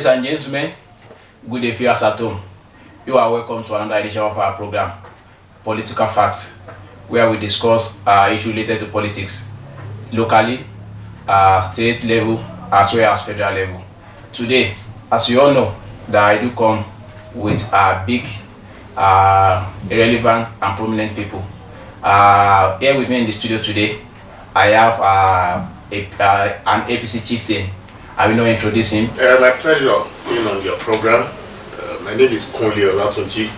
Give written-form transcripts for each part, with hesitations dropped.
Ladies and gentlemen, good day viewers at home. You are welcome to another edition of our program, Political Facts, where we discuss issues related to politics, locally, state level, as well as federal level. Today, as you all know, that I do come with big, relevant and prominent people. Here with me in the studio today, I have an APC Chieftain. I will now introduce him. My pleasure being on your program. My name is Kunle Olatunji,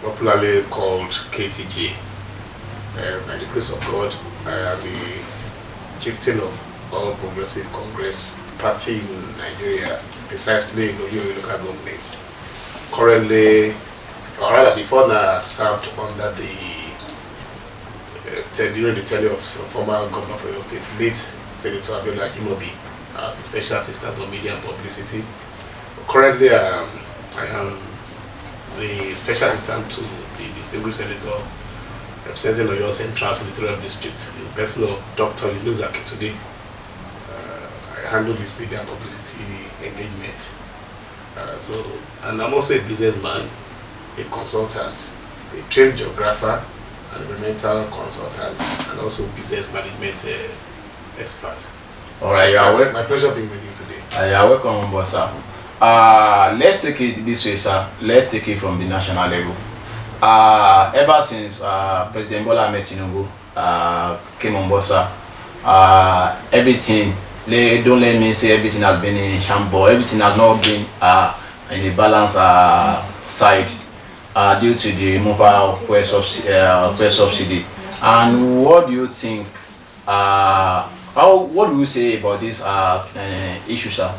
popularly called KTG. By the grace of God, I am the chieftain of All Progressive Congress Party in Nigeria, precisely in Oyo local government. Currently, or rather before that, I served under during the tenure of former governor of Oyo State, late Senator Yunus Akin, as a special assistant for media and publicity. Currently, I am the special assistant to the distinguished senator representing Oyo Central Constituency, in person of Dr. Yunus Akin today. I handle this media and publicity engagement. And I'm also a businessman, a consultant, a trained geographer, an environmental consultant, and also business management expert. All right, you are welcome. My pleasure being with you today. You are welcome on board, sir. Let's take it this way, sir. Let's take it from the national level. Ever since President Bola Ahmed Tinubu came on board, sir, everything, don't let me say everything has been in shambles. Everything has not been in the balance side due to the removal of fuel subsidy. And what do you think? What do you say about this issue, sir?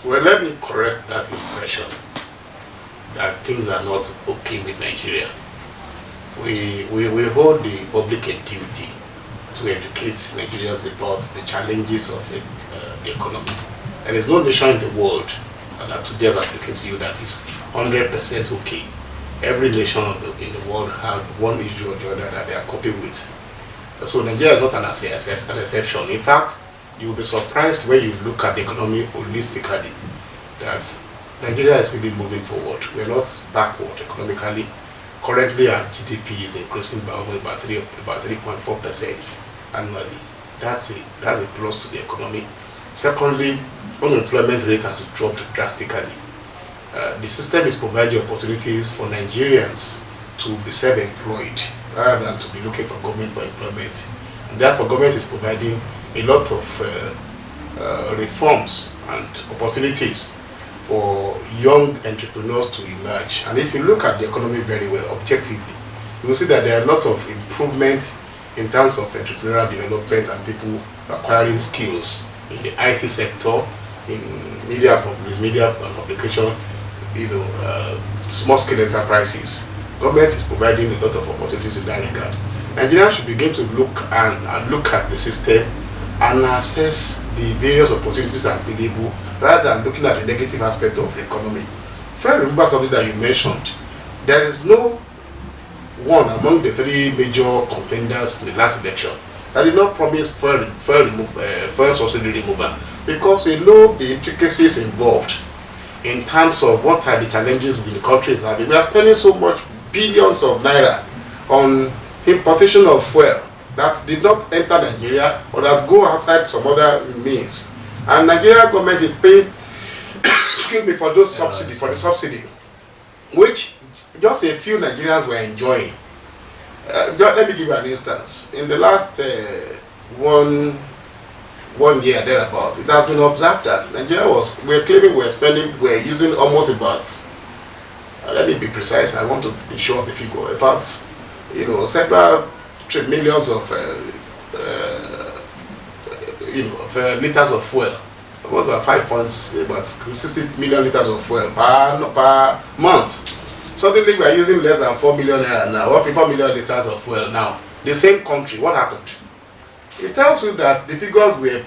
Well, let me correct that impression that things are not okay with Nigeria. We hold the public a duty to educate Nigerians about the challenges of the economy. There is no nation in the world, as of today, as I'm looking to you, that is 100% okay. Every nation in the world has one issue or the other that they are coping with. So Nigeria is not an exception. In fact, you will be surprised when you look at the economy holistically that Nigeria is really moving forward. We are not backward economically. Currently, our GDP is increasing by about 3.4% annually. That's a plus to the economy. Secondly, unemployment rate has dropped drastically. The system is providing opportunities for Nigerians to be self-employed rather than to be looking for government for employment. And therefore, government is providing a lot of reforms and opportunities for young entrepreneurs to emerge. And if you look at the economy very well, objectively, you will see that there are a lot of improvements in terms of entrepreneurial development and people acquiring skills in the IT sector, in media and publication, small-scale enterprises. Government is providing a lot of opportunities in that regard. Nigeria should begin to look at the system and assess the various opportunities available rather than looking at the negative aspect of the economy. Fair remember something that you mentioned. There is no one among the three major contenders in the last election that did not promise fuel subsidy removal, because we know the intricacies involved in terms of what are the challenges the country is having. We are spending so much billions of naira on importation of fuel that did not enter Nigeria or that go outside some other means. And Nigeria government is paying for those subsidy, which just a few Nigerians were enjoying. Let me give you an instance. In the last one year thereabouts, it has been observed that Nigeria we're using almost about, let me be precise, I want to be sure of the figure, about several millions of liters of fuel, about 60 million liters of fuel per month. Suddenly we are using less than 4 million naira now, or 4 million liters of fuel now. The same country, what happened? It tells you that the figures we are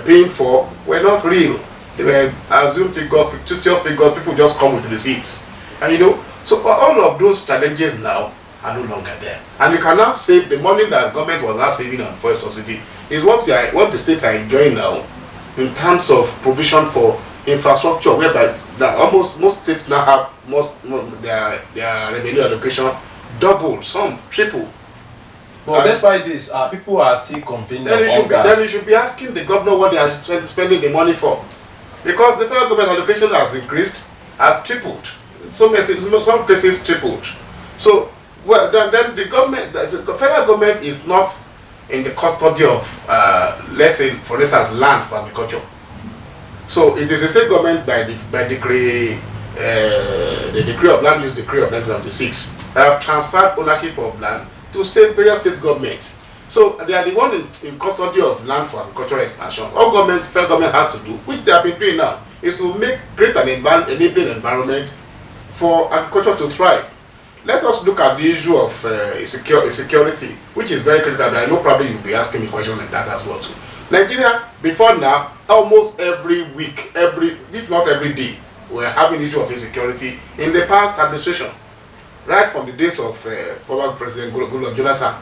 paying for were not real. They were assumed figures, fictitious figures. People just come with receipts, and so all of those challenges now are no longer there. And you cannot say the money that government was not saving on fuel subsidy is what the states are enjoying now in terms of provision for infrastructure whereby almost most states now have their revenue allocation doubled, some triple. But despite this, people are still complaining. Then you should be asking the governor what they are spending the money for, because the federal government allocation has increased, has tripled. Some places tripled. So then the government, the federal government is not in the custody of, let's say, for instance, land for agriculture. So it is a state government by decree, the decree of land use decree of 1976, that have transferred ownership of land to various state governments. So they are the one in custody of land for agricultural expansion. All federal government has to do, which they have been doing now, is to create an enabling environment for agriculture to thrive. Let us look at the issue of security, which is very critical. I know probably you'll be asking me questions like that as well too. Nigeria, before now, almost every week, if not every day, we're having issue of insecurity in the past administration, right from the days of former President Goodluck Jonathan.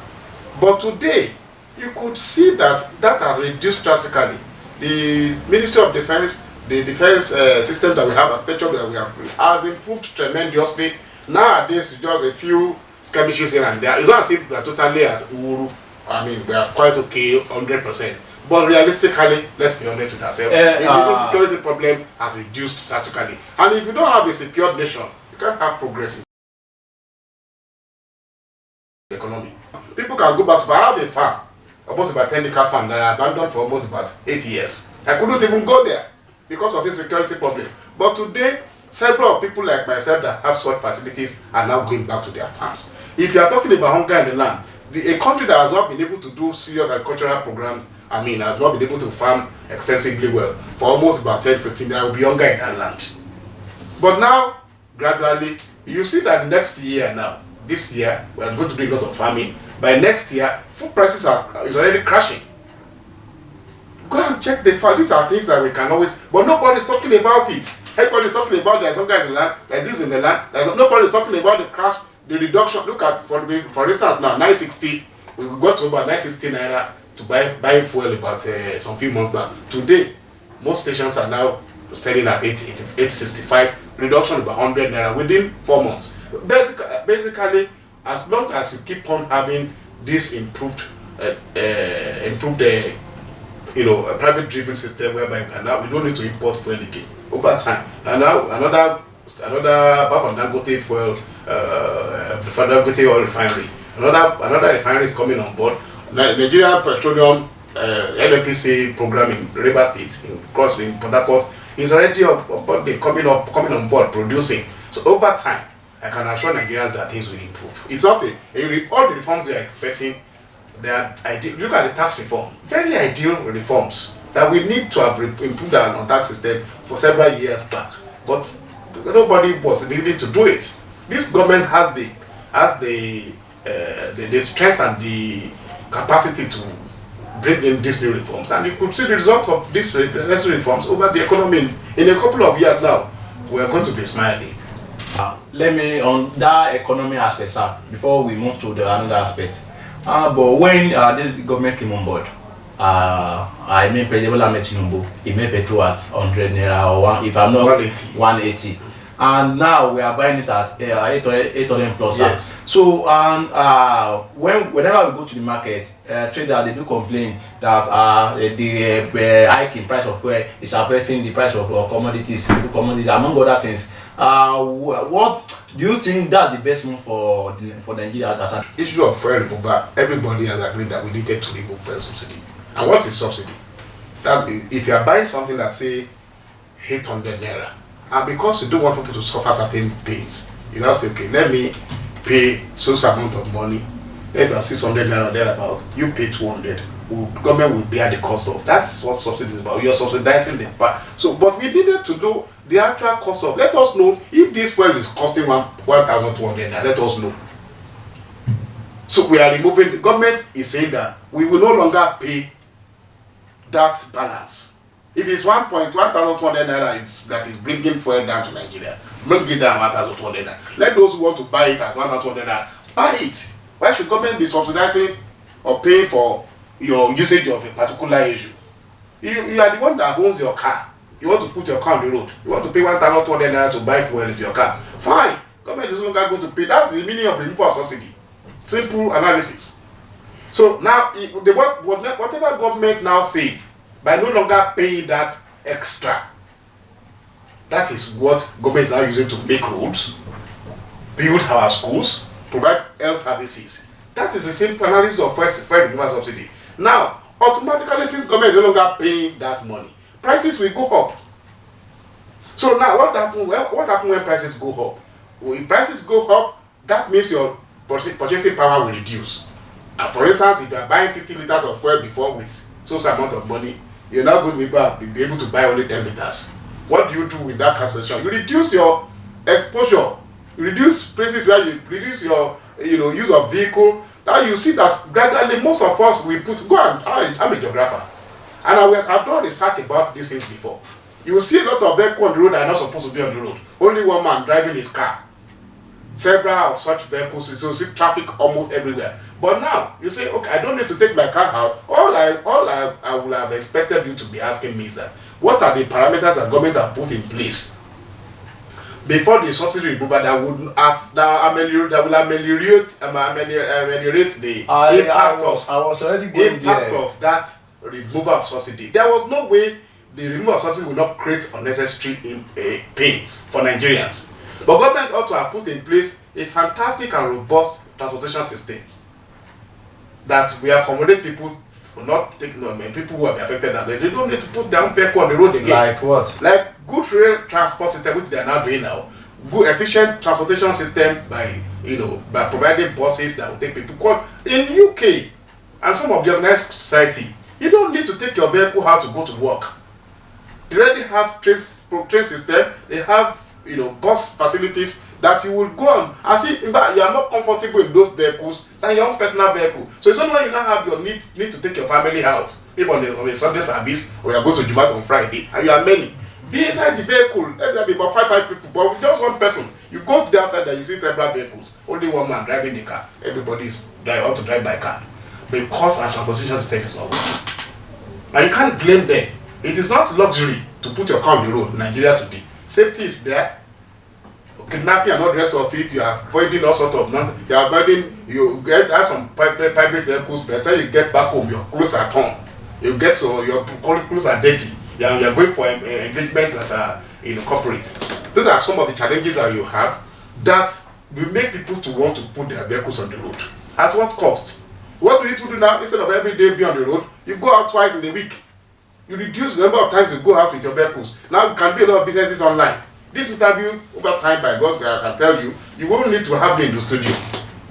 But today, you could see that has reduced drastically. The Ministry of Defense, the defense system that we have, architecture that we have, has improved tremendously. Nowadays, just a few skirmishes here and there. It's not as if we are totally at Uhuru. I mean, we are quite okay, 100%. But realistically, let's be honest with ourselves, the security problem has reduced drastically. And if you don't have a secured nation, you can't have progress in the economy. People can go back to, if I have a farm, almost about 10-acre farm that I abandoned for almost about 8 years. I couldn't even go there because of the security problem. But today, several people like myself that have such facilities are now going back to their farms. If you are talking about hunger in the land, a country that has not been able to do serious agricultural program, has not been able to farm extensively well for almost about 10-15, there will be hunger in that land. But now, gradually, you see that next year now, this year, we are going to do a lot of farming. By next year, food prices is already crashing. Go and check the fact. These are things that we can always, but nobody's talking about it. Everybody's talking about there's hunger in the land, there's this in the land, nobody's talking about the crash, the reduction. Look at, for instance, now 960, we got to about 960 naira to buy fuel about some few months back. Today, most stations are now selling at 865, reduction about 100 naira within 4 months. Basically, as long as you keep on having this improved private driven system whereby we don't need to import fuel again over time. And now another apart from Dangote fuel, the Dangote oil refinery, another refinery is coming on board. Nigeria Petroleum APC program in River State, in Port Harcourt, is already coming on board producing. So over time, I can assure Nigerians that things will improve. It's not all the reforms they are expecting. They are ideal. Look at the tax reform, very ideal reforms that we need to have improved our tax system for several years back, but nobody was willing to do it. This government has the strength and the capacity to bring in these new reforms, and you could see the result of these necessary reforms over the economy in a couple of years now. We are going to be smiling. Let me on that economy aspect, sir, before we move to another aspect. But when this government came on board, President Bola Ahmed Tinubu, he made petrol at 100 naira or if I'm not 180. And now we are buying it at 800 plus. Yes. So whenever we go to the market, traders they do complain that the hike in price of fuel is affecting the price of commodities, among other things. What do you think that's the best move for Nigeria as an issue of fuel removal? Everybody has agreed that we needed to remove fuel subsidy. And what's the subsidy? That if you are buying something that say 800 naira, and because you don't want people to suffer certain pains, you now say, okay, let me pay so amount of money, maybe 600 naira thereabout, you pay 200. Government will bear the cost of. That's what subsidy is about. You're subsidizing the part. So, but we needed to know the actual cost of. Let us know if this fuel is costing 1,200. Let us know. So we are removing. The government is saying that we will no longer pay that balance. If it's 1,200 naira that is bringing fuel down to Nigeria, bring it down 1,200 naira. Let those who want to buy it at 1,200 naira buy it. Why should government be subsidizing or paying for your usage of a particular issue? You are the one that owns your car. you want to put your car on the road, you want to pay 1,200 naira to buy fuel into your car, fine, government is no longer going to pay. That's the meaning of removal of subsidy. Simple analysis. So now, whatever government now save by no longer paying that extra, that is what government is now using to make roads, build our schools, provide health services. That is the simple analysis of first removal subsidy. Now, automatically, since government is no longer paying that money, prices will go up. So now, what happens when prices go up? Well, if prices go up, that means your purchasing power will reduce. And for instance, if you are buying 50 liters of fuel before with so amount of money, you're now going to be able to buy only 10 liters. What do you do with that cancellation? You reduce your exposure. You reduce places where you reduce your use of vehicle. Now you see that gradually most of us will I'm a geographer, and I've done research about these things before. You will see a lot of vehicles on the road that are not supposed to be on the road. Only one man driving his car. Several of such vehicles, so you see traffic almost everywhere. But now you say, okay, I don't need to take my car out. All I would have expected you to be asking me is that what are the parameters that government have put in place before the subsidy removal that will ameliorate the impact of that removal of subsidy. There was no way the removal of subsidy will not create unnecessary pains for Nigerians. But government ought to have put in place a fantastic and robust transportation system that will accommodate people for not taking people who have been affected, and they don't need to put their own vehicle on the road again. Like what? Like good rail transport system, which they are now doing now. Good efficient transportation system by providing buses that will take people. In UK and some of the organized society, you don't need to take your vehicle out to go to work. They already have train system. They have bus facilities that you will go on. And see, in fact, you are more comfortable in those vehicles than your own personal vehicle. So it's only when you now have your need to take your family out, even on a Sunday service, or you are going to Jumat on Friday, and you are many. Be inside the vehicle. Let there be about five people, but with just one person. You go to the outside and you see several vehicles. Only one man driving the car. Everybody's out to drive by car because our transportation system is not working. And you can't blame them. It is not luxury to put your car on the road in Nigeria today. Safety is there. Kidnapping and all the rest of it, you are avoiding all sorts of nonsense. You are avoiding, you have some private vehicles, by the time you get back home, your clothes are torn. You get your clothes are dirty. You are going for engagements that are corporate. Those are some of the challenges that you have that will make people to want to put their vehicles on the road. At what cost? What do people do now? Instead of every day being on the road, you go out twice in a week. You reduce the number of times you go out with your vehicles. Now you can do a lot of businesses online. This interview, over time, by God's grace, I can tell you, you won't need to have me in the studio.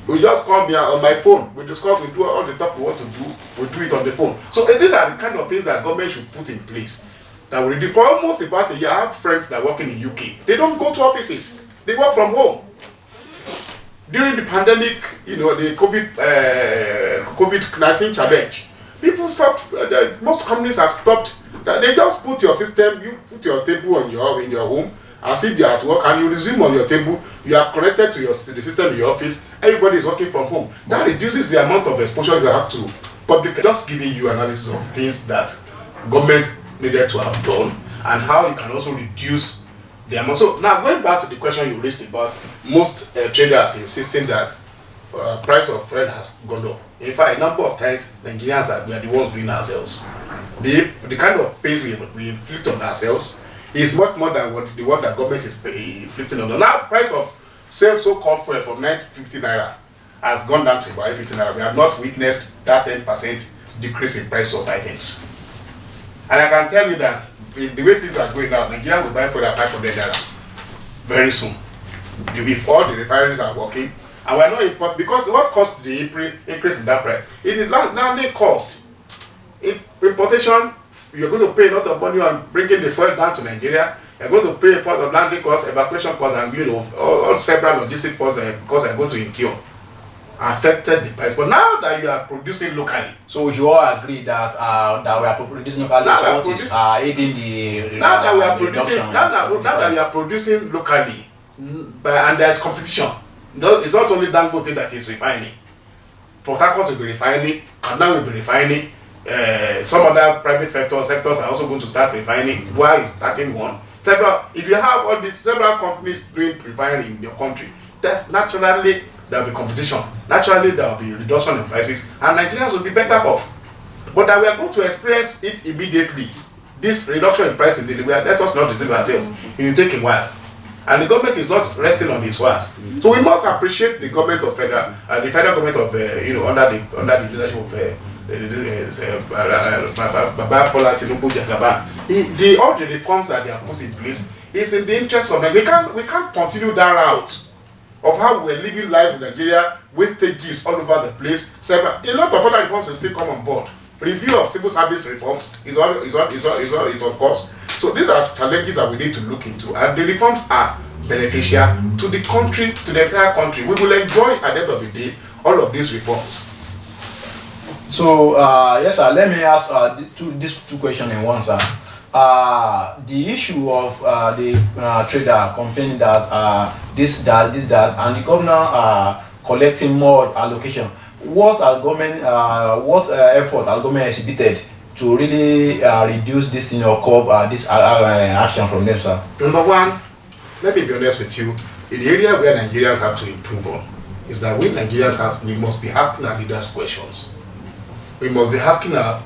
We just come here on my phone. We discuss, we do all the stuff we want to do. We do it on the phone. So these are the kind of things that government should put in place. That will reduce. For almost about a year, I have friends that are working in UK. They don't go to offices. They work from home. During the pandemic, the COVID-19 challenge, people stopped. Most companies have stopped. That they just put your system. You put your table in your home. As if you are at work, and you resume on your table, you are connected to the system in your office, everybody is working from home. That reduces the amount of exposure you have to public. Just giving you analysis of things that government needed to have done and how you can also reduce the amount. So now going back to the question you raised about most traders insisting that price of fuel has gone up. In fact, a number of times Nigerians we are the ones doing ourselves. The kind of pain we inflict on ourselves is much more than the one that government is inflicting on us. Now, price of so-called fuel from 950 naira has gone down to about 850 naira. We have not witnessed that 10% decrease in price of items. And I can tell you that the way things are going now, Nigeria will buy fuel at 500 naira very soon. If all the refineries are working, and we are not importing, because what caused the increase in that price? It is landing cost. Importation, you're going to pay a lot of money on bringing the fuel down to Nigeria. You're going to pay a part of landing costs, evacuation costs, and all several logistic costs because you're going to incur. Affected the price. But now that you are producing locally, so we should all agree that we are producing locally. So what is aiding the now that we are producing that we are producing locally, and there is competition. No, it's not only Dangote that is refining. Port Harcourt will be refining, Kaduna will be refining. Some other private sectors are also going to start refining. Why is starting one? If you have all these several companies doing refining in your country, that naturally there will be competition. Naturally there will be reduction in prices, and Nigerians will be better off. But that we are going to experience it immediately. This reduction in price let us not deceive ourselves. It will take a while, and the government is not resting on its words. So we must appreciate the government of the federal government of under the leadership of all the reforms that they have put in place is in the interest of Nigeria. We can't continue that route of how we're living lives in Nigeria, wastages all over the place. A lot of other reforms will still come on board. Review of civil service reforms is on course. So these are challenges that we need to look into, and the reforms are beneficial to the country, to the entire country. We will enjoy at the end of the day all of these reforms. So yes, sir. Let me ask these two questions in one, sir. The issue of the trader complaining that this, that, and the governor collecting more allocation. What effort has government exhibited to really reduce this thing or curb this action from them, sir? Number one, let me be honest with you. In the area where Nigerians have to improve on is that we must be asking our leaders questions. We must be asking our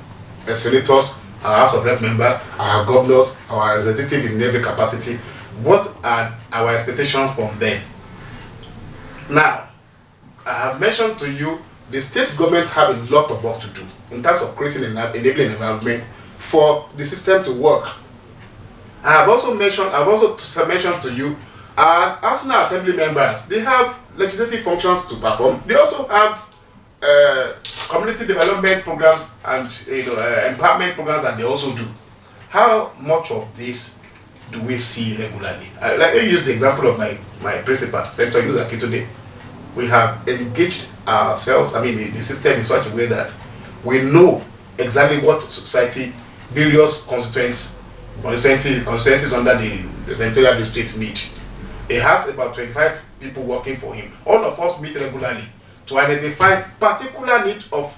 senators, our House of Rep members, our governors, our representatives in every capacity, what are our expectations from them? Now, I have mentioned to you the state government have a lot of work to do in terms of creating an enabling environment for the system to work. I have also mentioned to you our National Assembly members. They have legislative functions to perform. They also have community development programs and empowerment programs that they also do. How much of this do we see regularly? Let me use the example of my principal, Senator Yunus Akin today. We have engaged ourselves, the system in such a way that we know exactly what society, various constituencies under the senatorial district need. He has about 25 people working for him. All of us meet regularly to identify particular needs of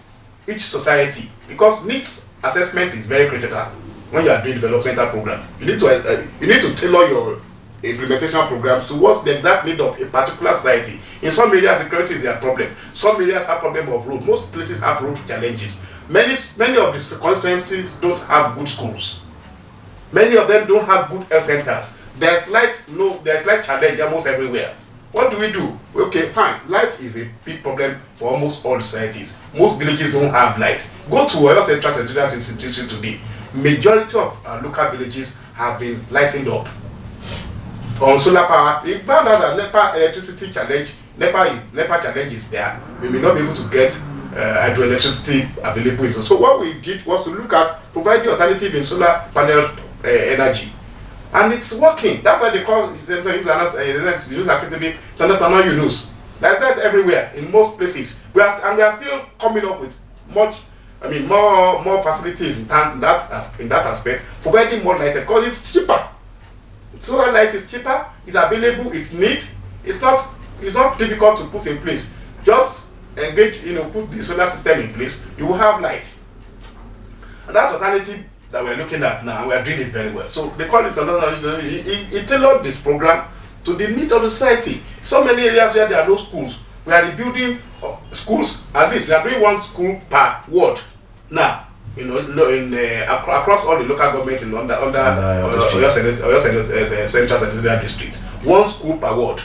each society, because needs assessment is very critical when you are doing developmental program. You need to tailor your implementation programs towards the exact need of a particular society. In some areas, security is their problem. Some areas have problem of road. Most places have road challenges. Many of the constituencies don't have good schools. Many of them don't have good health centers. There's light challenge almost everywhere. What do we do? Okay, fine. Light is a big problem for almost all societies. Most villages don't have light. Go to Oyo Central Constituency today. Majority of local villages have been lightened up on solar power. We found out that NEPA electricity challenge, NEPA challenge is there. We may not be able to get hydroelectricity available. So what we did was to look at providing alternative in solar panel energy, and it's working. That's why they call Senator Yunus Akin to be Yunus. There's that everywhere in most places. We are still coming up with more facilities in that aspect, providing more light because it's cheaper. Solar light is cheaper, it's available, it's neat, it's not difficult to put in place. Just engage, put the solar system in place, you will have light. And that's alternative that we're looking at now. We are doing it very well. So they call it another. It tailored this program to the need of the society. So many areas where there are no schools, we are rebuilding schools. At least we are doing one school per ward now. Across all the local governments in under Oyo Central Senatorial District, one school per ward.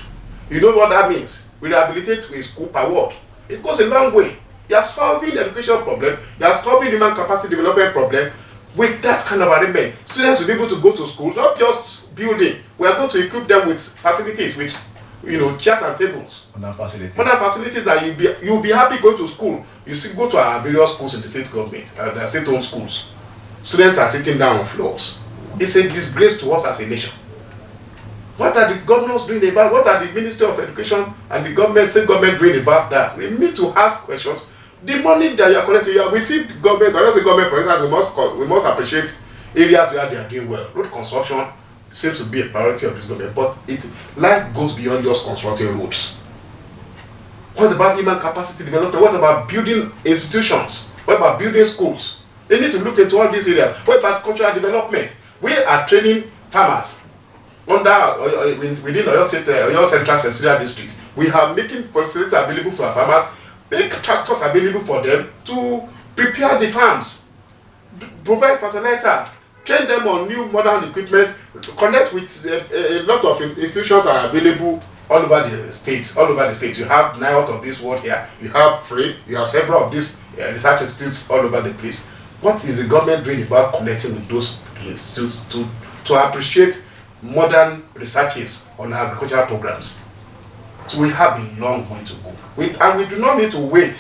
You know what that means? We rehabilitate a school per ward. It goes a long way. You are solving the education problem. You are solving human capacity development problem. With that kind of arrangement, students will be able to go to school, not just building. We are going to equip them with facilities, with chairs and tables. Modern facilities that you'll be happy going to school. You see, go to our various schools in the state government, the state-owned schools. Students are sitting down on floors. It's a disgrace to us as a nation. What are the governors doing about? What are the Ministry of Education and the state government doing about that? We need to ask questions. The money that you are collecting, we see the government, or the government, for instance, we must appreciate areas where they are doing well. Road construction seems to be a priority of this government, but life goes beyond just constructing roads. What about human capacity development? What about building institutions? What about building schools? They need to look into all these areas. What about cultural development? We are training farmers within Oyo State, Oyo Central Constituency district. We are making facilities available for our farmers, make tractors available for them to prepare the farms, provide fertilizers, train them on new modern equipment, connect with a lot of institutions are available all over the states. You have 9 out of this world here. You have FRE. You have several of these research institutes all over the place. What is the government doing about connecting with those institutes to appreciate modern researches on agricultural programs? So we have a long way to go. And we do not need to wait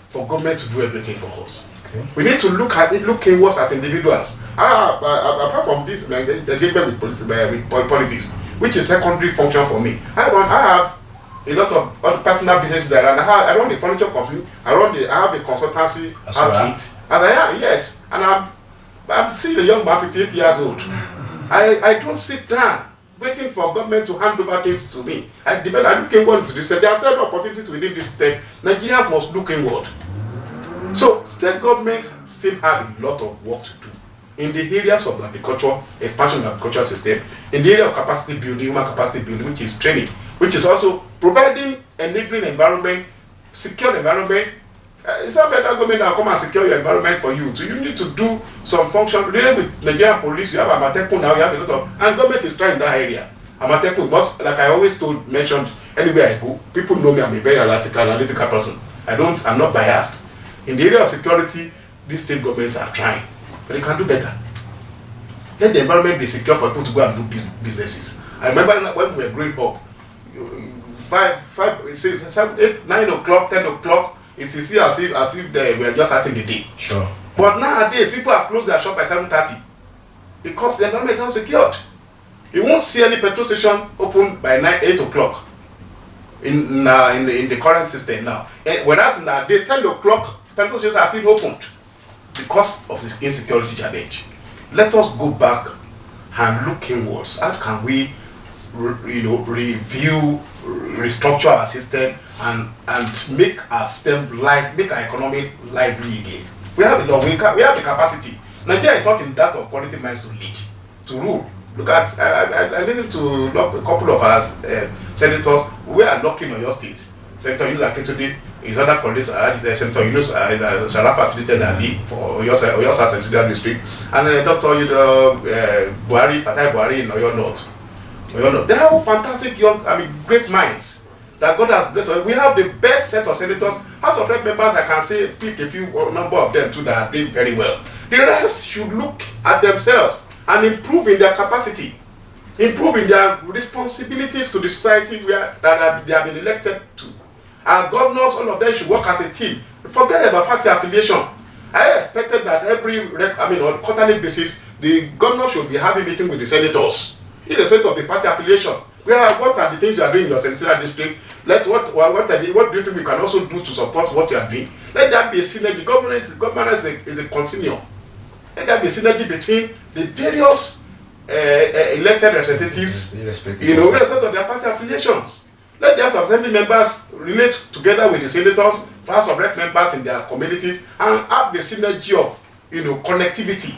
for government to do everything for us. Okay. We need to look inwards as individuals. Apart from this, engagement with politics, which is secondary function for me. I have a lot of other personal businesses there, and I run a furniture company. I have a consultancy outfit. And I am, yes, and I'm still a young man, 58 years old. I don't sit down waiting for government to hand over things to me. I look inward to this. There are several opportunities within this state. Nigerians must look inward. So state governments still have a lot of work to do in the areas of agriculture, expansion of the agricultural system, in the area of capacity building, human capacity building, which is training, which is also providing enabling environment, secure environment. It's not federal government that will come and secure your environment for you. So you need to do some function. Related with Nigerian police, you have Amateku now, you have a lot of, and government is trying in that area. Amateku must, like I always mentioned, anywhere I go, people know me, I'm a very analytical person. I'm not biased. In the area of security, these state governments are trying, but they can do better. Let the environment be secure for people to go and do businesses. I remember when we were growing up, 5, 6, 7, 8, 9 o'clock, 10 o'clock, it's as if they were just starting the day. Sure. But nowadays, people have closed their shop by 7:30 because the environment is unsecured. You won't see any petrol station open by 8 o'clock in the current system now. Whereas nowadays, 10 o'clock, petrol stations are still opened because of this insecurity challenge. Let us go back and look inwards. How can we review, restructure our system and make our system make our economy lively again? We have the capacity. Nigeria is not in that of quality minds to lead, to rule. Look at, I listened to a couple of our senators. We are lucky in Oyo State. Senator Yunus Akin, his other colleagues are Senator Yunus Akin for Oyo Central District, and Dr. Fatai Buhari in Oyo North. They are all fantastic great minds that God has blessed us. We have the best set of senators. House of Rep members, I can say, pick a few number of them too that are doing very well. The rest should look at themselves and improve in their capacity, improve in their responsibilities to the society they have been elected to. Our governors, all of them should work as a team. Forget about party affiliation. I expected that on quarterly basis, the governor should be having meeting with the senators, irrespective of the party affiliation. What are the things you are doing in your senatorial district? What do you think we can also do to support what you are doing? Let there be a synergy. Governance is a continuum. Let there be a synergy between the various elected representatives, irrespective of their party affiliations. Let the House of Assembly members relate together with the senators, House of Rep members in their communities, and have the synergy of connectivity.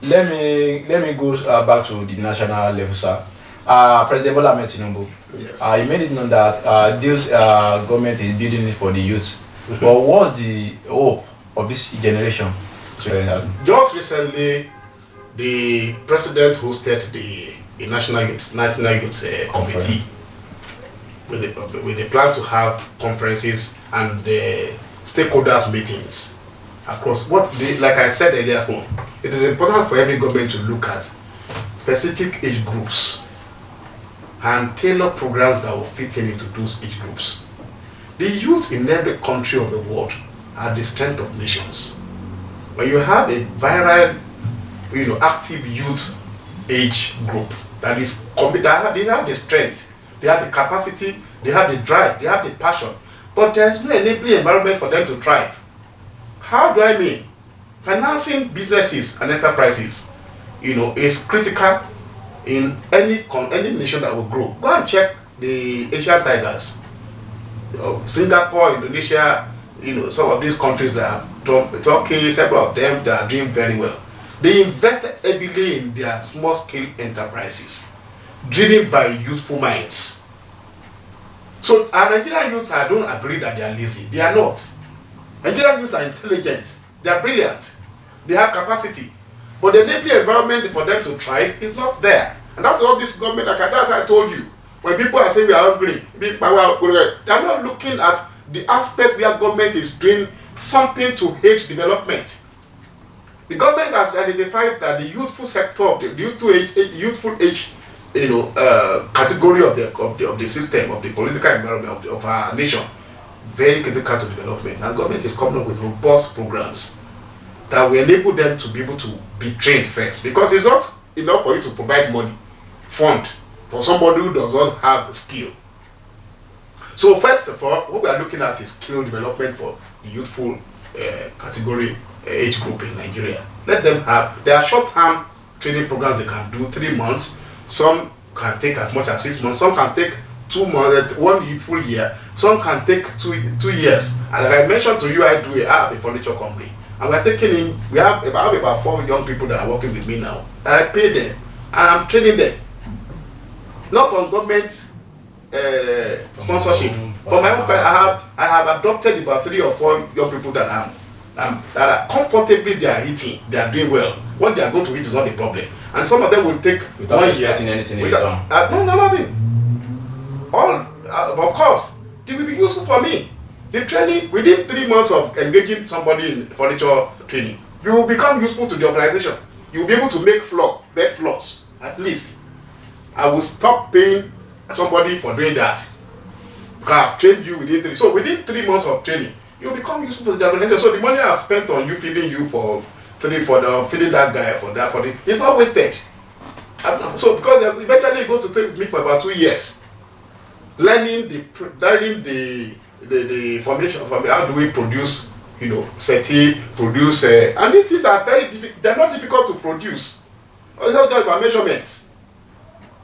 Let me go back to the national level, sir. President Bola Ahmed Tinubu, yes. You made it known that this government is building it for the youth. Mm-hmm. But what's the hope of this generation? Just recently, the president hosted the National Youth Committee with a plan to have conferences and stakeholders meetings across like I said earlier on. It is important for every government to look at specific age groups and tailor programs that will fit into those age groups. The youth in every country of the world are the strength of nations. When you have a viral, active youth age group that is competent, they have the strength, they have the capacity, they have the drive, they have the passion, but there is no enabling environment for them to thrive. How do I mean? Financing businesses and enterprises, is critical in any nation that will grow. Go and check the Asian tigers, Singapore, Indonesia, some of these countries that have done, it's okay, several of them that are doing very well. They invested heavily in their small-scale enterprises, driven by youthful minds. So our Nigerian youths, I don't agree that they are lazy. They are not. Nigerian youths are intelligent. They are brilliant. They have capacity. But the enabling environment for them to thrive is not there. And that's all this government, that's I told you. When people are saying we are hungry, they are not looking at the aspect where government is doing something to aid development. The government has identified that the youthful sector, the youthful age, category of the system, of the political environment of our nation, very critical to development. And government is coming up with robust programs that will enable them to be able to be trained first. Because it's not enough for you to provide money, fund, for somebody who does not have skill. So first of all, what we are looking at is skill development for the youthful category age group in Nigeria. Let them have, there are short-term training programs they can do 3 months. Some can take as much as 6 months. Some can take 2 months, 1 full year. Some can take 2 years. And like I mentioned to you, I have a furniture company. And we're taking in, I have about 4 young people that are working with me now. And I pay them. And I'm training them. Not on government sponsorship. For my own part, I have adopted about 3 or 4 young people that are comfortably, they are eating, they are doing well. What they are going to eat is not the problem. And some of them will take without 1 year. anything in return. No, nothing. All, of course, it will be useful for me. The training, within 3 months of engaging somebody in furniture training, you will become useful to the organization. You will be able to make bed floors, at least. I will stop paying somebody for doing that. Because I have trained you within 3. So within 3 months of training, you will become useful for the organization. So the money I have spent on you feeding you feeding that guy it's not wasted. So because eventually it goes to take me for about 2 years, learning the formulation of how do we produce, SETI, produce, and these things are they're not difficult to produce. It's not just about measurements.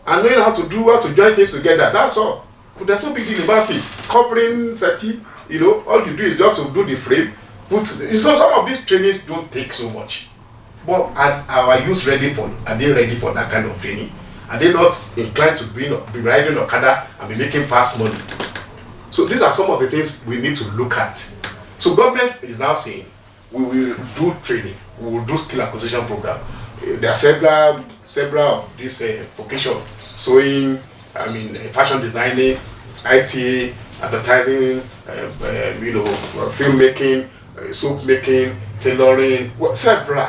And knowing how to join things together, that's all. But there's no big deal about it. Covering SETI, all you do is just to do the frame. So some of these trainings don't take so much. But are our youth ready are they ready for that kind of training? Are they not inclined to be riding Okada and be making fast money? So these are some of the things we need to look at. So government is now saying, we will do training, we will do skill acquisition program. There are several of these vocation, sewing, fashion designing, IT, advertising, filmmaking, soap making, tailoring, several.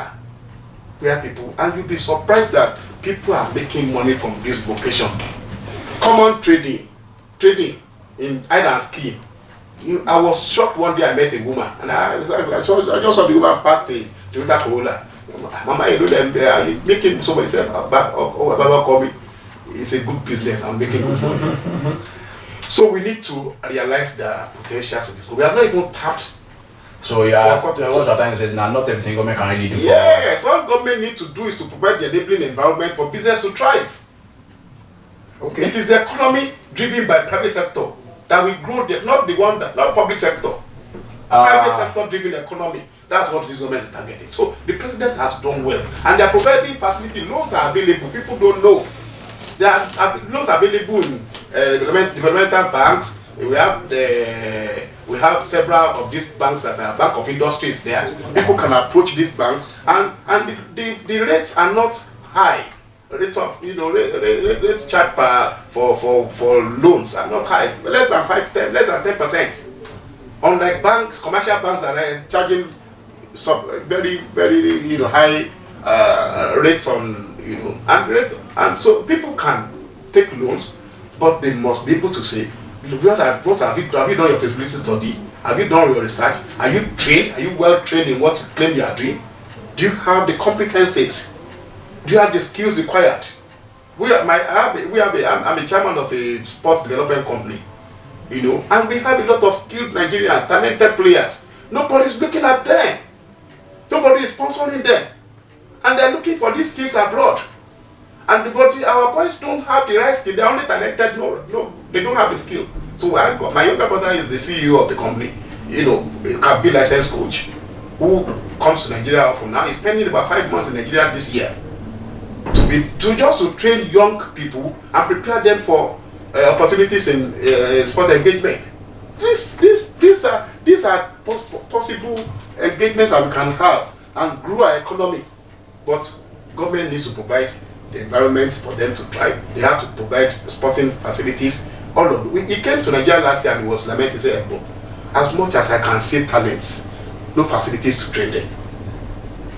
Where people, and you'll be surprised that people are making money from this vocation. Common trading in hide and ski. I was shocked one day I met a woman, and I just saw the woman parked a Toyota Corolla. Mama, you know them, you making somebody say, Baba call me. It's a good business. I'm making good money. So we need to realize the potentials of this. We have not even tapped. So what you're trying to say is now not everything government can really do. Yes, all government need to do is to provide the enabling environment for business to thrive. Okay. It is the economy driven by private sector that will grow, not public sector. Private sector driven economy. That's what this government is targeting. So the president has done well, and they are providing facility. Loans are available. People don't know. There are loans available in developmental banks. We have several of these banks that are Bank of Industries there. People can approach these banks, and the rates are not high. Rates of rates charged for loans are not high. Less than 10%. Unlike banks, commercial banks that are charging very very high rates on and so people can take loans, but they must be able to say, what have you done your feasibility study? Have you done your research? Are you trained? Are you well trained in what you claim you are doing? Do you have the competencies? Do you have the skills required? I'm a chairman of a sports development company, and we have a lot of skilled Nigerians, talented players. Nobody is looking at them. Nobody is sponsoring them, and they're looking for these skills abroad. And our boys don't have the right skill. They're only talented. No, they don't have the skill. So my younger brother is the CEO of the company. a can be licensed coach who comes to Nigeria often now. He's spending about 5 months in Nigeria this year to train young people and prepare them for opportunities in sport engagement. These are possible engagements that we can have and grow our economy. But government needs to provide the environment for them to thrive. They have to provide sporting facilities. All of it. He came to Nigeria last year and he was lamenting, saying, as much as I can see talents, no facilities to train them.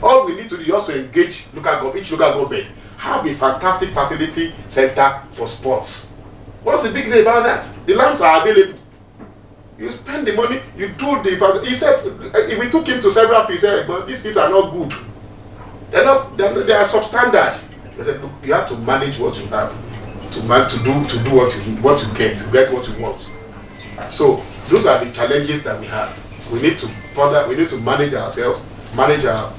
All we need to do is also engage each local government, have a fantastic facility center for sports. What's the big deal about that? The lands are available. You spend the money, you do the. He said, if we took him to several fees, he said, but these fees are not good. They are substandard. He said, look, you have to manage what you have, to do what you get what you want. So those are the challenges that we have. We need to manage ourselves, manage our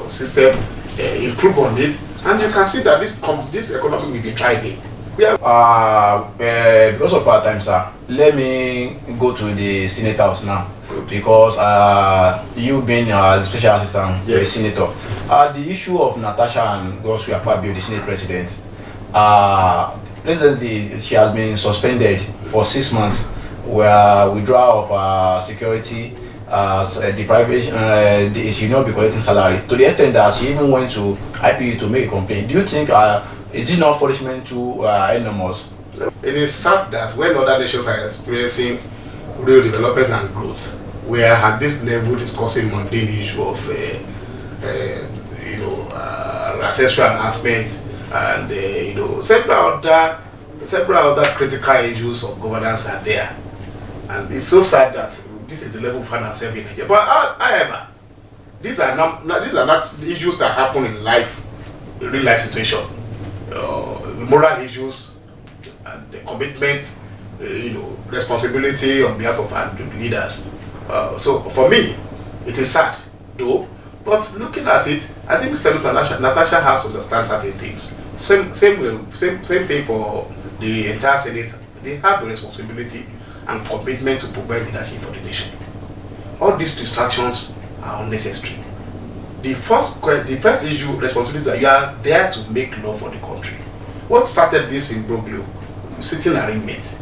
system, improve on it, and you can see that this economy will be thriving. Because of our time, sir, let me go to the Senate House now. Because you being the special assistant to a senator, the issue of Natasha and Godswill Akpabio, the Senate president, recently she has been suspended for 6 months, where withdrawal of security, deprivation, she will not be collecting salary, to the extent that she even went to IPU to make a complaint. Do you think is this not punishment too enormous? It is sad that when other nations are experiencing real development and growth, we are at this level discussing mundane issue of ancestral harassment and several other critical issues of governance are there, and it's so sad that this is the level we find ourselves in Nigeria. But however, these are not issues that happen in life, in real life situation. Moral issues and the commitments, responsibility on behalf of our leaders. So for me, it is sad though. But looking at it, I think Senator Natasha has to understand certain things. Same thing for the entire Senate. They have the responsibility and commitment to provide leadership for the nation. All these distractions are unnecessary. The first issue, responsibility, is that you are there to make law for the country. What started this imbroglio? Sitting arrangement.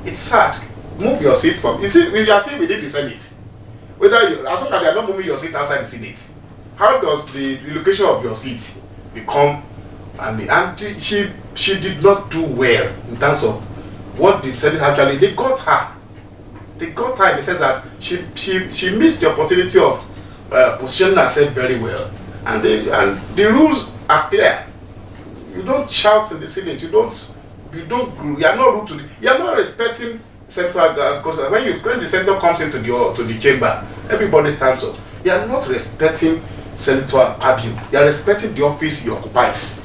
It's sad. Move your seat from. You see, you are still within the Senate. Whether you, as long as they are not moving your seat outside the Senate, how does the relocation of your seat become? And she did not do well in terms of what the Senate actually. They got her in the sense that she missed the opportunity of positioning herself very well, and the rules are clear. You don't shout in the Senate. You are not rude to the. You are not respecting central. When the senator comes into the chamber, everybody stands up. You are not respecting Senator Akpabio. You are respecting the office he occupies.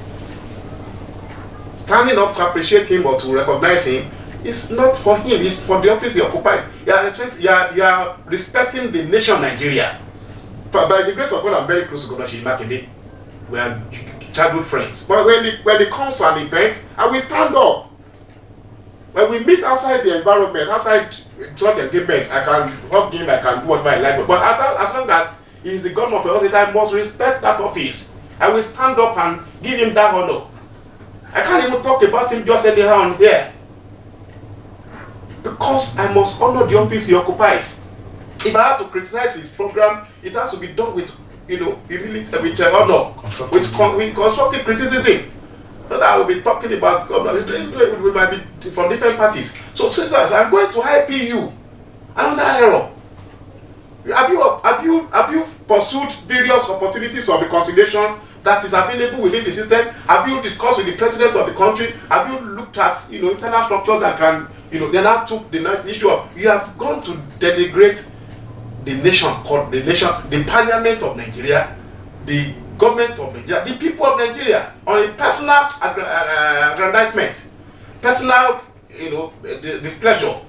Standing up to appreciate him or to recognize him is not for him. It's for the office he occupies. You are respecting the nation Nigeria. By the grace of God, I'm very close to Governor Seyi Makinde. We are childhood friends. But when it comes to an event, I will stand up. When we meet outside the environment, outside church engagements, I can hug him, I can do whatever I like. But as long as he is the governor of Oyo State, I must respect that office. I will stand up and give him that honor. I can't even talk about him just anyhow on here. Because I must honor the office he occupies. If I have to criticize his program, it has to be done with humility, with honor, with constructive criticism. But I will be talking about government. We might be from different parties. So since I'm going to IPU, another error. Have you pursued various opportunities of reconciliation that is available within the system? Have you discussed with the president of the country? Have you looked at internal structures that can they now took the issue of you have gone to denigrate the nation, the parliament of Nigeria, the government of Nigeria, the people of Nigeria on a personal aggrandizement, personal displeasure.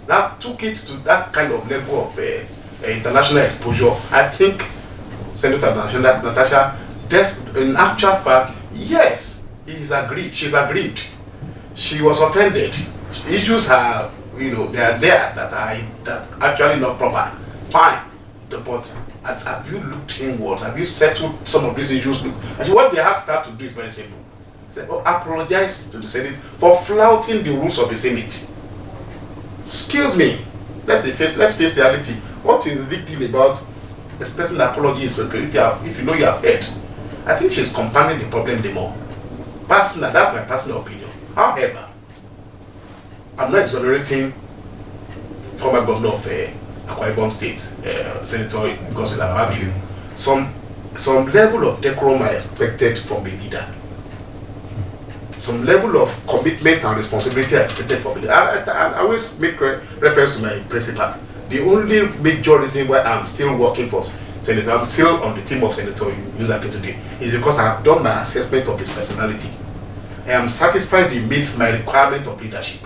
That took it to that kind of level of international exposure. I think Senator Natasha, in actual fact, yes, she's aggrieved. She was offended. Issues are they are there that actually not proper. Fine, but have you looked inwards? Have you settled some of these issues? And what they have to start to do is very simple. Say, apologize to the Senate for flouting the rules of the Senate. Excuse me. Let's face reality. What is the big deal about expressing apology is okay if you know you have heard? I think she's compounding the problem the more. Personal, that's my personal opinion. However, I'm not exonerating former governor of Akwa Ibom State, Senator Yunus Akin. Some level of decorum are expected from a leader. Some level of commitment and responsibility are expected from a leader. I always make reference to my principal. The only major reason why I'm still working for Senator, I'm still on the team of Senator Yunus Akin today, is because I have done my assessment of his personality. I am satisfied he meets my requirement of leadership.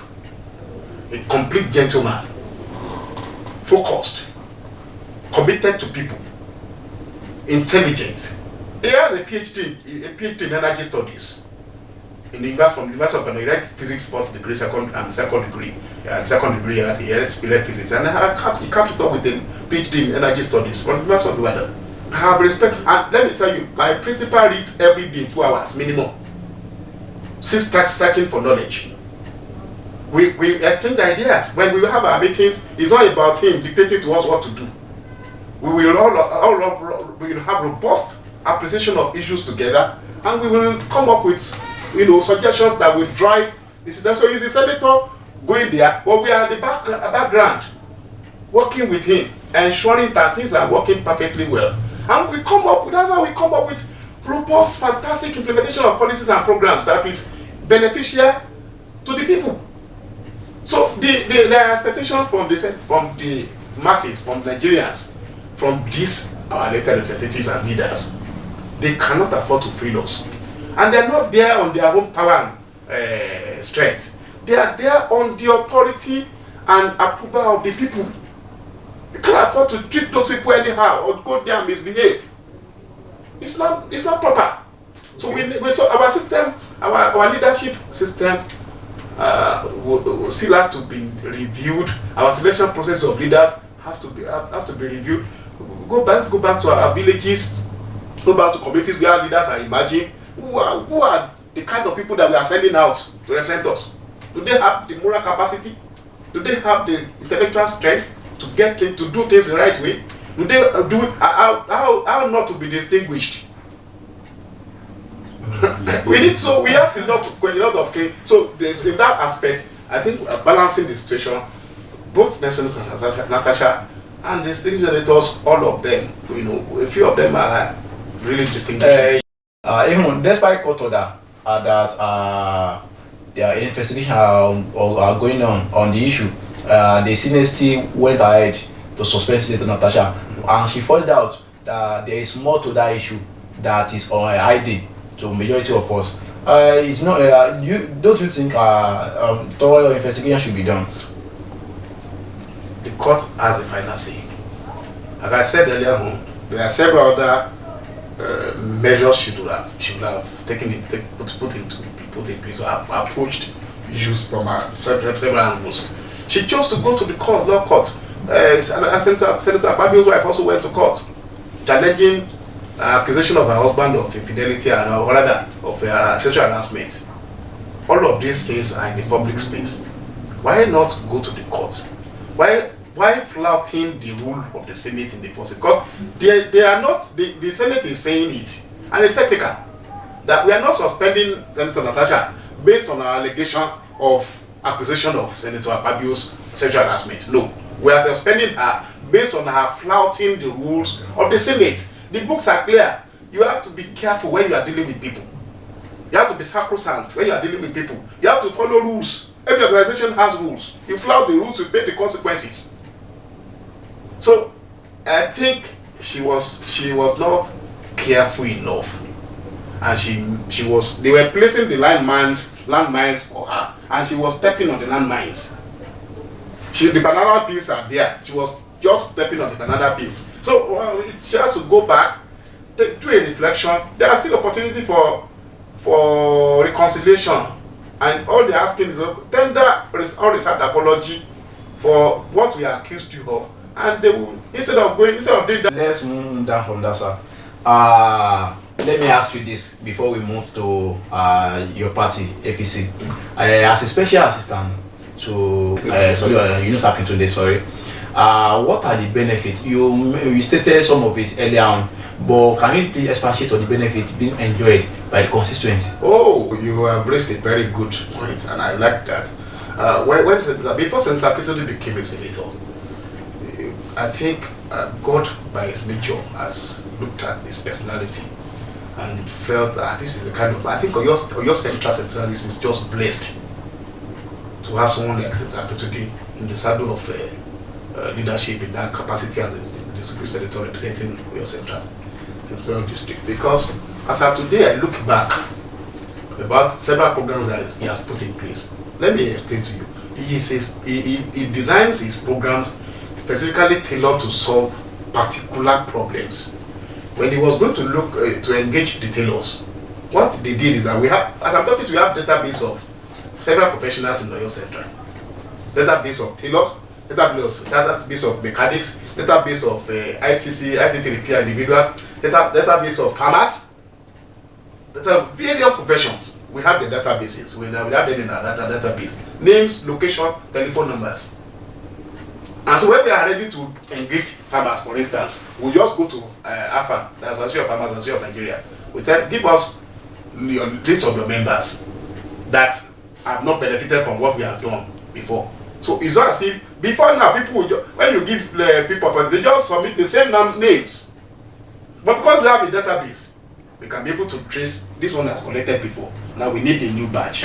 A complete gentleman, focused, committed to people, intelligent. He has a PhD in energy studies. From the University of Ghana, he read physics first degree, second degree. Second degree, he read physics, and he capped it up with a PhD in energy studies from the University of Ghana. I have respect, and let me tell you, my principal reads every day 2 hours minimum. Since searching for knowledge. We exchange ideas. When we have our meetings, it's not about him dictating to us what to do. We will we will have robust appreciation of issues together, and we will come up with suggestions that will drive this. So is the senator going there, but we are at the background, working with him, ensuring that things are working perfectly well. And that's how we come up with robust, fantastic implementation of policies and programs that is beneficial to the people. So there are expectations from the masses, from Nigerians, from these our elected representatives and leaders. They cannot afford to fail us, and they are not there on their own power and strength. They are there on the authority and approval of the people. You can't afford to treat those people anyhow or go there and misbehave. It's not proper. So so our system, our leadership system will still have to be reviewed. Our selection process of leaders have to be reviewed. Go back to our villages, go back to communities where leaders are emerging. Who are the kind of people that we are sending out to represent us? Do they have the moral capacity? Do they have the intellectual strength to do things the right way? Do they how not to be distinguished? We have a lot of things. So there's, in that aspect, I think balancing the situation, both Senator Natasha and the distinguished senators, all of them, a few of them are really distinguished. Even despite court order that their investigation are going on the issue, the Senate still went ahead to suspend Senator Natasha, and she found out that there is more to that issue that is hiding to majority of us. It's not. Don't you think thorough investigation should be done? The court has a final say. Like I said earlier on, there are several other measures should have put in place or approached issues from several angles. She chose to go to the law court. Senator Akpabio's wife also went to court, challenging accusation of her husband of infidelity and rather of sexual harassment. All of these things are in the public space. Why not go to the court? Why flouting the rule of the Senate in the first? Because they are not. The Senate is saying it, and it's technical that we are not suspending Senator Natasha based on our allegation of accusation of Senator Akpabio's sexual harassment. No, we are suspending her based on her flouting the rules of the Senate. The books are clear. You have to be careful when you are dealing with people. You have to be sacrosanct when you are dealing with people. You have to follow rules. Every organization has rules. You flout the rules, you pay the consequences. So I think she was not careful enough, and they were placing the landmines for her, and she was stepping on the landmines. The banana peels are there. She was just stepping on the banana peels. So she has to go back, do a reflection. There are still opportunity for reconciliation, and all they're asking is tender unreserved apology for what we accused you of, and they will, instead of doing that. Let's move down from that, sir. Let me ask you this before we move to your party, APC. As a special assistant to Yunus Akin today, what are the benefits? You stated some of it earlier on, but can you please expatiate on the benefits being enjoyed by the constituency? Oh, you have raised a very good point, and I like that. Before Senator Akin became a senator, I think God, by his nature, has looked at his personality and felt that this is the kind of, I think Oyo Central Constituency is just blessed to have someone like Senator Akin in the saddle of leadership in that capacity as the senator representing Oyo Central District. Because as of today, I look back about several programs that he has put in place. Let me explain to you. He designs his programs specifically tailored to solve particular problems. When he was going to look to engage the tailors, what they did is that we have, as I'm talking to you, we have database of several professionals in Oyo Central. Database of tailors, database of mechanics, database of ICT repair individuals, database of farmers, various professions. We have the databases. We have them in our database. Names, location, telephone numbers. And so when we are ready to engage farmers, for instance, we just go to AFA, the Association of Farmers Association of Nigeria. We tell, give us your list of your members that have not benefited from what we have done before. So it's not as if before now people will when you give people, they just submit the same names. But because we have a database, we can be able to trace this one has collected before. Now we need a new batch,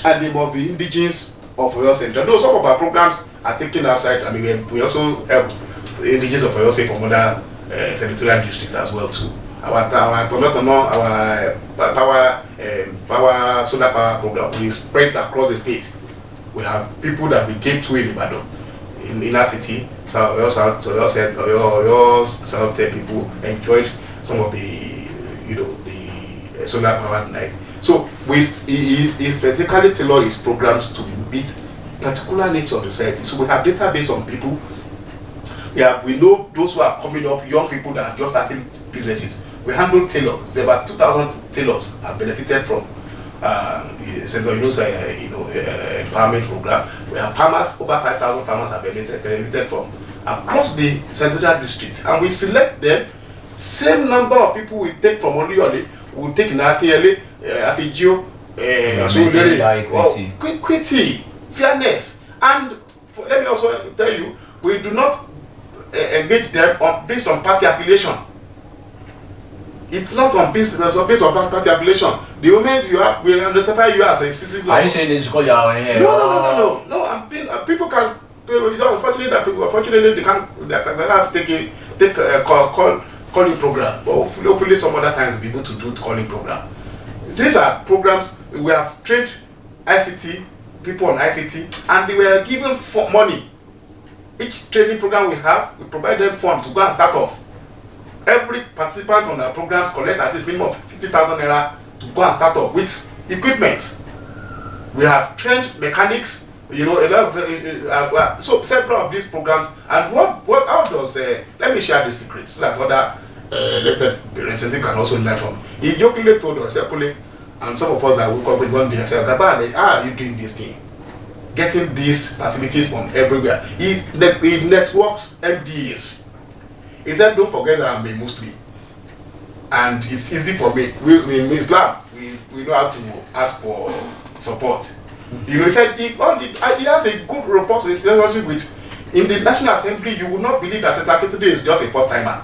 and they must be indigenous of Oyo Central. Though some of our programs are taken outside. I mean, we also help indigenous of Oyo State from other senatorial districts as well too. Our power solar power program we spread across the state. We have people that we gave to in Ibadan, in inner city, so Oyo South people enjoyed some of the the solar powered night. So he specifically tailored his programs to meet particular needs of the society. So we have database on people. We know those who are coming up, young people that are just starting businesses. We handle tailors. There are about 2,000 tailors have benefited from Senator Yunus empowerment program. We have farmers, over 5,000 farmers have benefited from across the senatorial district, and we select them. Same number of people we take from Oluyole, we take in Akinyele, Afijio, equity, fairness, and let me also tell you, we do not engage them based on party affiliation. It's not on based on party affiliation. The moment we identify you as a citizen. Are you saying this because you are here? No. People can. Unfortunately, they can't have to take a calling program. But hopefully, some other times we'll be able to do calling program. These are programs we have trained ICT people on ICT, and they were given money. Each training program we have, we provide them funds to go and start off. Every participant on our programs collect at least minimum of 50,000 naira to go and start off with equipment. We have trained mechanics, a lot of, so several of these programs. And how does let me share the secrets so that other elected representatives can also learn from. He jokingly told us, and some of us that woke up with one day and said, Gabba, how are you doing this thing? Getting these facilities from everywhere. He networks MDAs. He said, don't forget that I'm a Muslim. And it's easy for me. In Islam, we know how to ask for support. He said he has a good relationship with, in the National Assembly, you will not believe that Senator Akin today is just a first timer.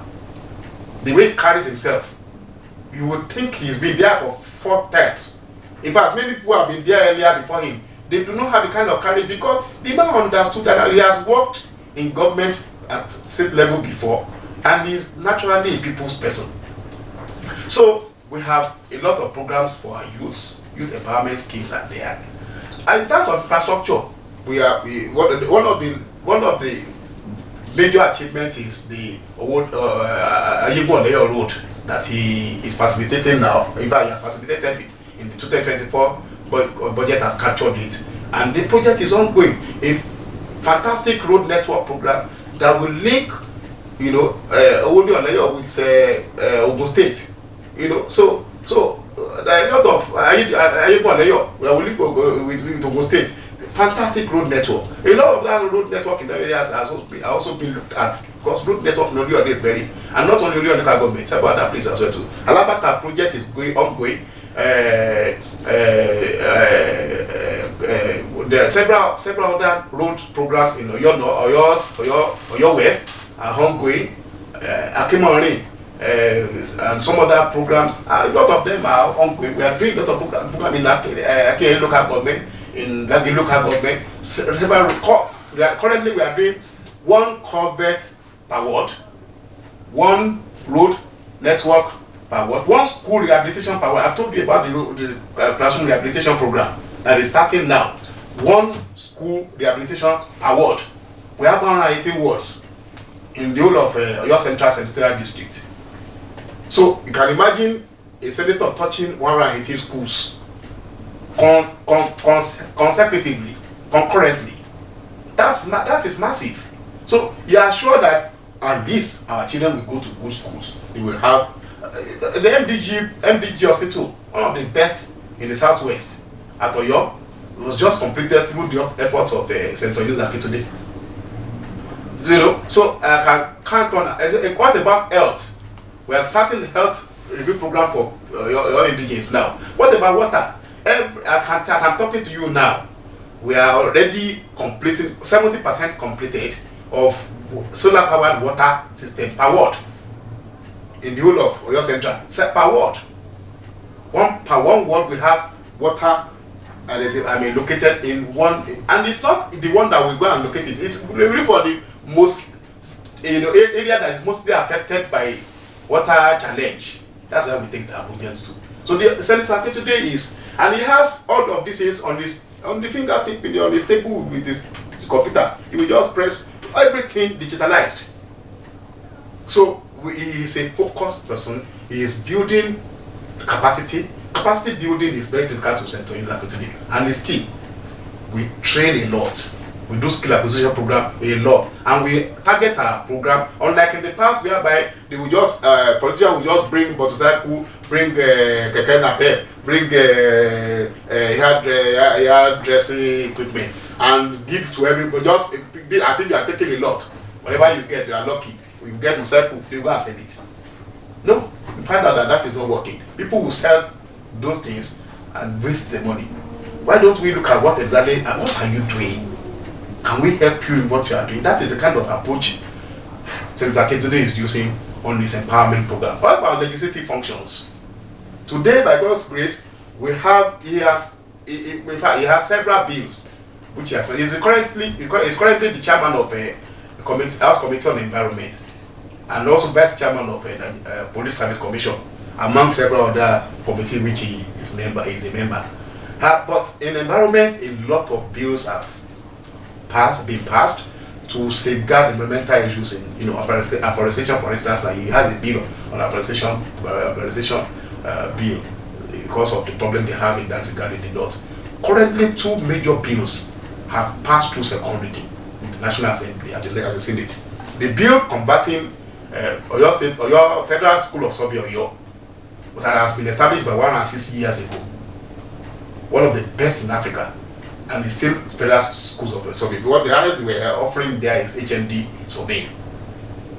The way he carries himself, you would think he's been there for 4 terms. In fact, many people have been there earlier before him. They do not have the kind of courage because the man understood that he has worked in government at state level before, and he's naturally a people's person. So we have a lot of programs for our youth empowerment schemes are there. And in terms of infrastructure, one of the major achievements is the Ayebo road that he is facilitating now. In fact, he has facilitated it in the 2024 budget has captured it, and the project is ongoing. A fantastic road network program that will link, you know, Oyo with Oyo State. You know, so there are a lot of Oyo will link with Oyo State. Fantastic road network. A lot of that road network in the areas has also been looked at, because road network in Oyo is very, and not only Oyo local government, several other places as well too. Alabata project is ongoing. There are several other road programs in Oyo West are ongoing. Akimori and some other programs. A lot of them are ongoing. We are doing a lot of programs in Akin local government, in Lagi local government. Currently, we are doing one culvert per ward, one road network per ward, one school rehabilitation per ward. I've told you about the classroom rehabilitation program that is starting now. One school rehabilitation award. We have 118 wards in the whole of Oyo Central Senatorial District. So you can imagine a senator touching 118 schools consecutively, concurrently. That is massive. So you are sure that at least our children will go to good schools. They will have the MDG hospital, one of the best in the southwest at Oyo. It was just completed through the efforts of Senator Yunus Akin today. You know, so I can count on. What about health? We are starting the health review program for your indigenes now. What about water? As I'm talking to you now, we are already completing 70% completed of solar powered water system per ward in the whole of Oyo Central. Per ward, one ward we have water. And located in one, and it's not the one that we go and locate it. It's really for the most, area that is mostly affected by water challenge. That's why we take the applications to. So the Senator Akin today is, and he has all of these things on the fingertip, on his table with his computer. He will just press everything digitalized. So he is a focused person. He is building capacity. Capacity building is very difficult to Senator Yunus Akin today, and his team. We train a lot. We do skill acquisition program a lot, and we target our program. Unlike in the past, whereby they will just politicians will just bring motorcycle, bring keke napep, bring hairdressing equipment, and give to everybody. Just as if you are taking a lot. Whatever you get, you are lucky. We get motorcycle, they go and sell it. No, we find out that is not working. People will sell those things and waste the money. Why don't we look at what exactly, what are you doing? Can we help you in what you are doing? That is the kind of approach Senator Akin today is using on his empowerment program. What about legislative functions? Today, by God's grace, he has several bills which he has. He's currently the chairman of a House Committee on Environment, and also vice chairman of a Police Service Commission, among several other committees which he is a member. But in environment, a lot of bills have been passed to safeguard environmental issues in afforestation, for instance. Like he has a bill on afforestation bill because of the problem they have in that regard in the north. Currently, two major bills have passed through second reading in the National Assembly at the Senate. The bill converting Oyo State, Oyo Federal School of Survey Oyo, that has been established by 106 years ago, one of the best in Africa, and it's still Federal Schools of Survey. What the highest they were offering there is HND surveying.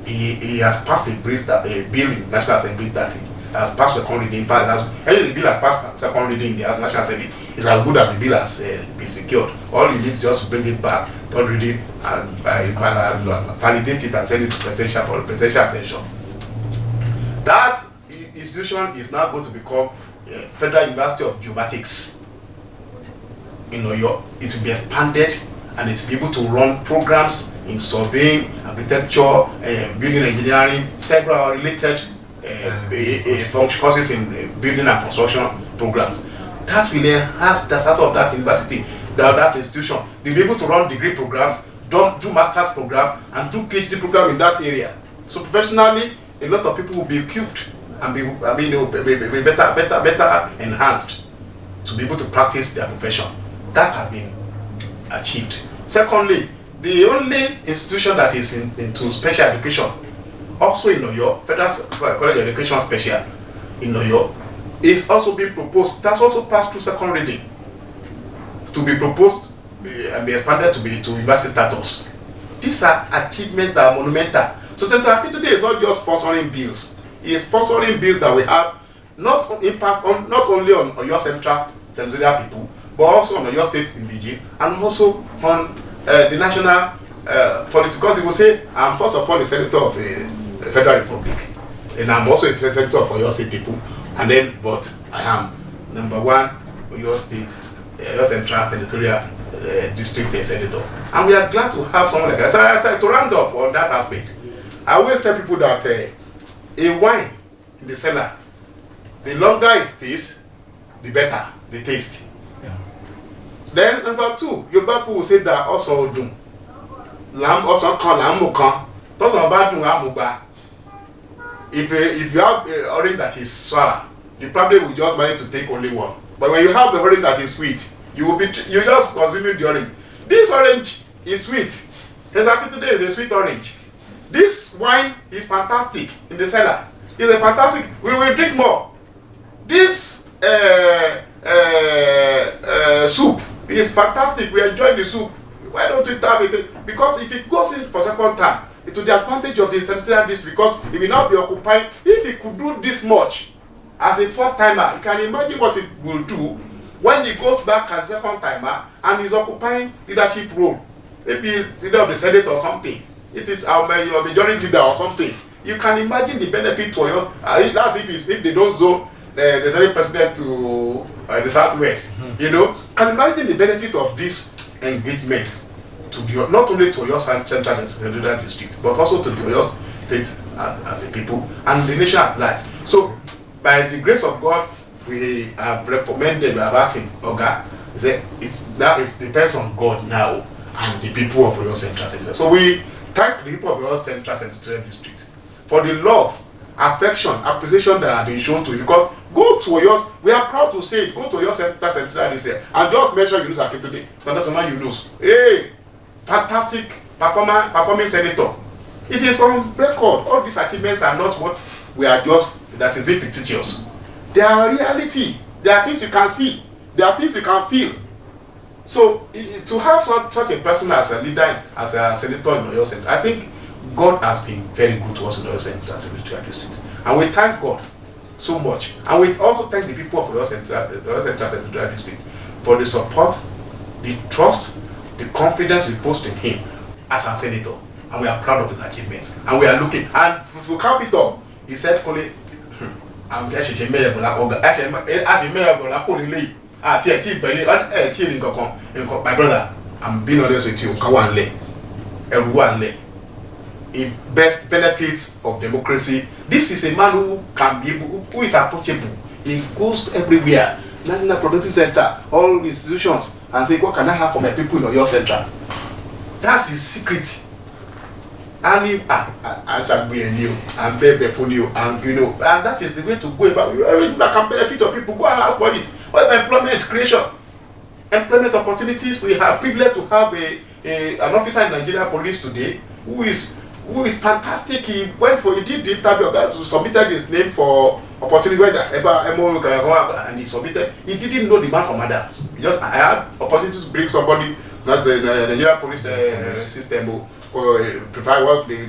He has passed a bill in the National Assembly that has passed second reading. In fact, the bill has passed second reading in the National Assembly. It's as good as the bill has been secured. All you need is just to bring it back, third reading, and validate it and send it to presidential for presidential ascension. That institution is now going to become Federal University of Geomatics in Oyo. It will be expanded, and it will be able to run programs in surveying, architecture, building engineering, several related courses in building and construction programs. That will enhance the status of that university, that institution. They'll be able to run degree programs, do master's program, and do PhD program in that area. So professionally, a lot of people will be equipped and be better enhanced to be able to practice their profession. That has been achieved. Secondly, the only institution that is into special education, also in Oyo, Federal College of Education Special in Oyo, is also being proposed. That's also passed through second reading to be proposed and be expanded to university status. These are achievements that are monumental. So Senator Akin today is not just sponsoring bills. He is sponsoring bills that will have not only on Oyo Central senatorial people, but also on Oyo State indigenous, and also on the national politics. Because he will say, I'm first of all a senator of a federal republic, and I'm also a senator of Oyo State people, and then, but I am number one Oyo State, Oyo Central Senatorial District Senator. And we are glad to have someone like that. So to round up on that aspect, I always tell people that a wine in the cellar, the longer it stays, the better the taste. Yeah. Then number two, Yoruba people will say that also odun. Lam also kan lamu kan. Tosan ba dun amugba. If you have an orange that is sour, you probably will just manage to take only one. But when you have the orange that is sweet, you just consuming the orange. This orange is sweet. Exactly today is a sweet orange. This wine is fantastic in the cellar. It's a fantastic. We will drink more. This soup is fantastic. We enjoy the soup. Why don't we have it? Because if it goes in for second time, it will be the advantage of the senatorial district, because it will not be occupying. If it could do this much as a first timer, you can imagine what it will do when he goes back as a second timer and is occupying leadership role. Maybe leader of the Senate or something. It is our majority leader or something. You can imagine the benefit to your. That's if they don't zone the Senate president to the Southwest. You know, can imagine the benefit of this engagement to the, not only to your central and senatorial district, but also to the Oyo State as a people and the nation at large. So, by the grace of God, we have recommended, we have asked him, Oga, it depends on God now and the people of Oyo Central Senatorial. So we thank the people of Oyo Central Senatorial District for the love, affection, appreciation that have been shown to you. Because go to Oyo, we are proud to say it, go to Oyo Central Senatorial District and just mention Yunus Akin today. Senator Yunus, hey, fantastic performing senator. It is on record. All these achievements are not what we are just, that is being fictitious. They are reality. There are things you can see. There are things you can feel. So to have such a person as a leader, as a senator in Oyo Central, I think God has been very good to us in Oyo Central Senatorial District. And we thank God so much. And we also thank the people of Oyo Central Senatorial District for the support, the trust, the confidence reposed in him as a senator. And we are proud of his achievements. And we are looking. And to cap it up, he said, Kunle, I'm actually mayor my brother, I'm being honest with you. If best benefits of democracy, this is a man who can be able, who is approachable. He goes everywhere, National Productive Center, all institutions, and say, what can I have for my people in Oyo Central? That's his secret. And I shall be a new and pay for you, and you know, and that is the way to go about it. That can benefit of people. Go and ask for it. What about employment creation? Employment opportunities. We have privilege to have an officer in Nigeria Police today who is fantastic. He did the interview, submitted his name for opportunity and he submitted. He didn't know the man from others. I had opportunity to bring somebody that's the Nigeria Police system. Or provide what they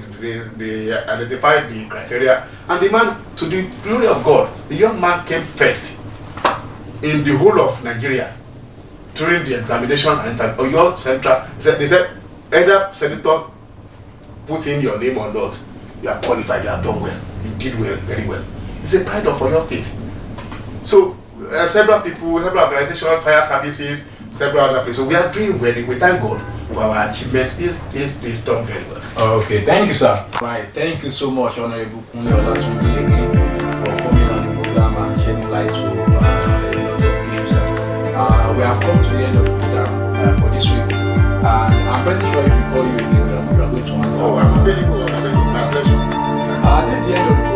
identified the criteria, and the man, to the glory of God, the young man came first in the whole of Nigeria during the examination. And Oyo Central, they said either senator put in your name or not, you are qualified, you have done well, you did well, very well. It's a pride of Oyo State. So several people, several organizations, fire services, several other places. So we are doing well. We thank God for our achievements. This done very well. Okay, thank you, sir. Right, thank you so much, Honorable Kunle Olatunji, again, for coming on the program and shedding light to a lot of issues. We have come to the end of the program for this week, and I'm pretty sure if we call you again, we are going to answer. Oh, I'm very good. My pleasure. This is the end of the